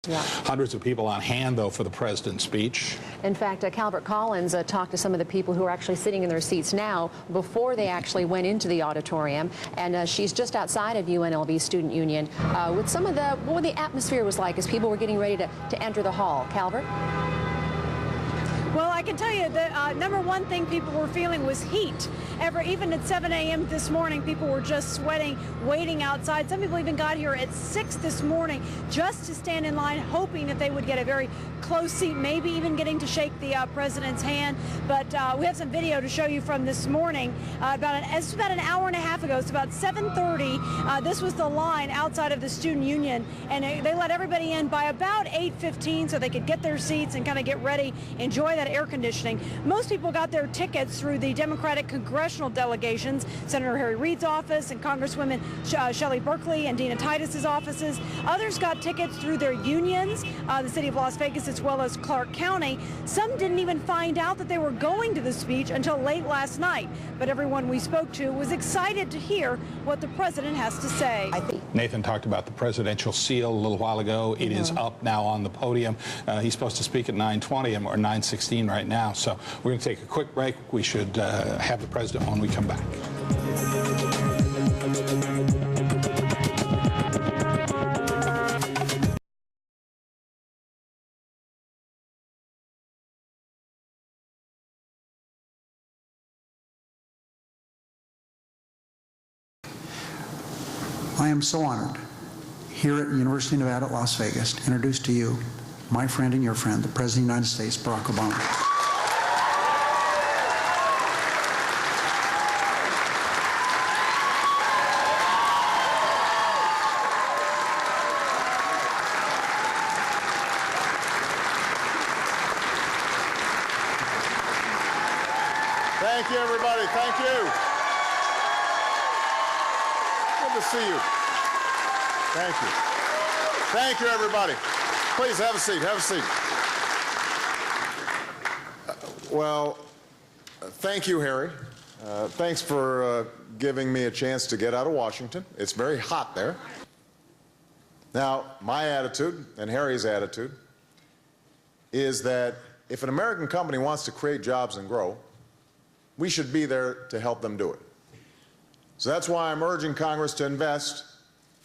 Yeah. Hundreds of people on hand, though, for the president's speech. In fact, Calvert Collins talked to some of the people who are actually sitting in their seats now before they actually went into the auditorium. And she's just outside of UNLV Student Union with some of what the atmosphere was like as people were getting ready to enter the hall. Calvert? Well, I can tell you the number one thing people were feeling was heat. Even at 7 a.m. this morning, people were just sweating, waiting outside. Some people even got here at 6 this morning just to stand in line, hoping that they would get a very close seat, maybe even getting to shake the president's hand. But we have some video to show you from this morning. It's about an hour and a half ago. It's about 7:30. This was the line outside of the student union, and they let everybody in by about 8:15 so they could get their seats and kind of get ready, enjoy that air conditioning. Most people got their tickets through the Democratic congressional delegations, Senator Harry Reid's office and Congresswomen Shelley Berkeley and Dina Titus's offices. Others got tickets through their unions, the city of Las Vegas as well as Clark County. Some didn't even find out that they were going to the speech until late last night. But everyone we spoke to was excited to hear what the president has to say. Nathan talked about the presidential seal a little while ago. It is up now on the podium. He's supposed to speak at 9:20 or 9:16 right now. So we're going to take a quick break. We should have the president when we come back. I am so honored here at University of Nevada at Las Vegas to introduce to you my friend and your friend, the President of the United States, Barack Obama. Thank you, everybody. Thank you. Good to see you. Thank you. Thank you, everybody. Please have a seat. Have a seat. Well, thank you, Harry. Thanks for giving me a chance to get out of Washington. It's very hot there. Now, my attitude and Harry's attitude is that if an American company wants to create jobs and grow, we should be there to help them do it. So that's why I'm urging Congress to invest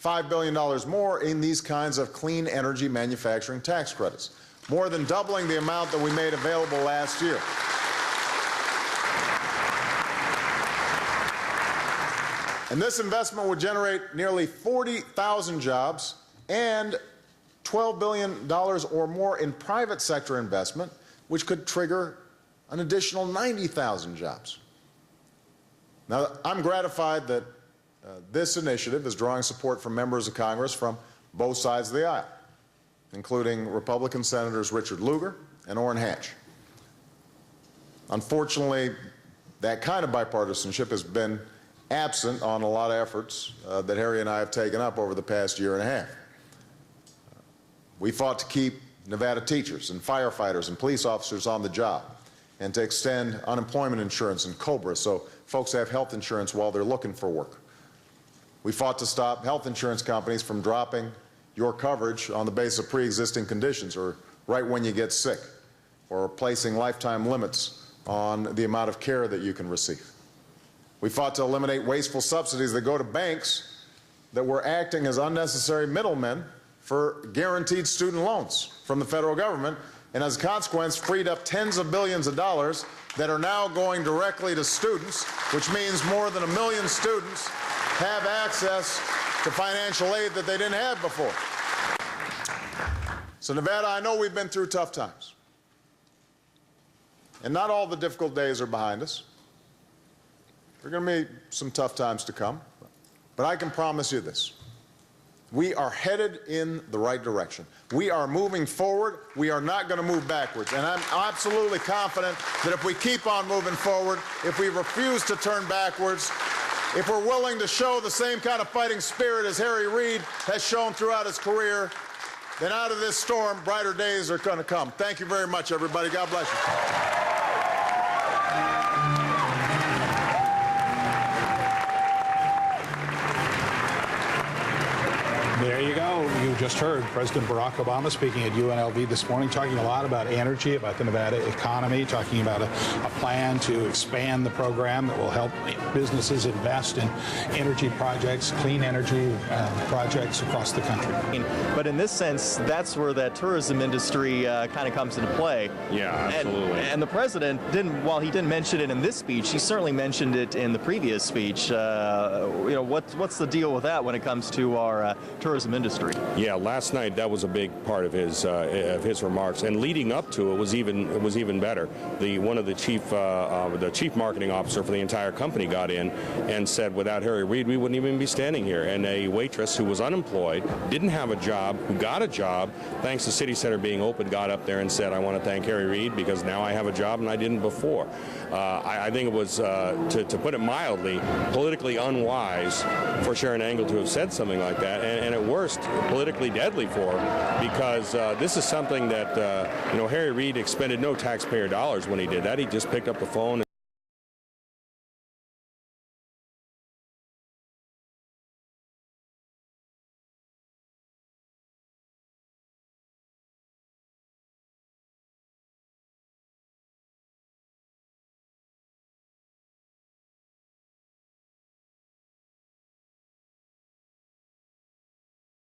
$5 billion more in these kinds of clean energy manufacturing tax credits, more than doubling the amount that we made available last year. And this investment would generate nearly 40,000 jobs and $12 billion or more in private sector investment, which could trigger an additional 90,000 jobs. Now, I'm gratified that this initiative is drawing support from members of Congress from both sides of the aisle, including Republican Senators Richard Lugar and Orrin Hatch. Unfortunately, that kind of bipartisanship has been absent on a lot of efforts that Harry and I have taken up over the past year and a half. We fought to keep Nevada teachers and firefighters and police officers on the job, and to extend unemployment insurance and COBRA so folks have health insurance while they're looking for work. We fought to stop health insurance companies from dropping your coverage on the basis of pre-existing conditions or right when you get sick, or placing lifetime limits on the amount of care that you can receive. We fought to eliminate wasteful subsidies that go to banks that were acting as unnecessary middlemen for guaranteed student loans from the federal government, and as a consequence freed up tens of billions of dollars that are now going directly to students, which means more than 1 million students have access to financial aid that they didn't have before. So Nevada, I know we've been through tough times, and not all the difficult days are behind us. There are going to be some tough times to come, but I can promise you this. We are headed in the right direction. We are moving forward. We are not going to move backwards. And I'm absolutely confident that if we keep on moving forward, if we refuse to turn backwards, if we're willing to show the same kind of fighting spirit as Harry Reid has shown throughout his career, then out of this storm, brighter days are going to come. Thank you very much, everybody. God bless you. There you go. You just heard President Barack Obama speaking at UNLV this morning, talking a lot about energy, about the Nevada economy, talking about a plan to expand the program that will help businesses invest in energy projects, clean energy projects across the country. But in this sense, that's where that tourism industry kind of comes into play. Yeah, absolutely. And the president while he didn't mention it in this speech, he certainly mentioned it in the previous speech. What's the deal with that when it comes to our tourism industry? Yeah, last night that was a big part of his remarks, and leading up to it was even better. One of the chief marketing officer for the entire company got in and said, without Harry Reid, we wouldn't even be standing here. And a waitress who was unemployed, didn't have a job, who got a job, thanks to City Center being open, got up there and said, I want to thank Harry Reid because now I have a job and I didn't before. I think it was, to put it mildly, politically unwise for Sharon Angle to have said something like that, and at worst, politically deadly for her, because this is something that, Harry Reid expended no taxpayer dollars when he did that. He just picked up the phone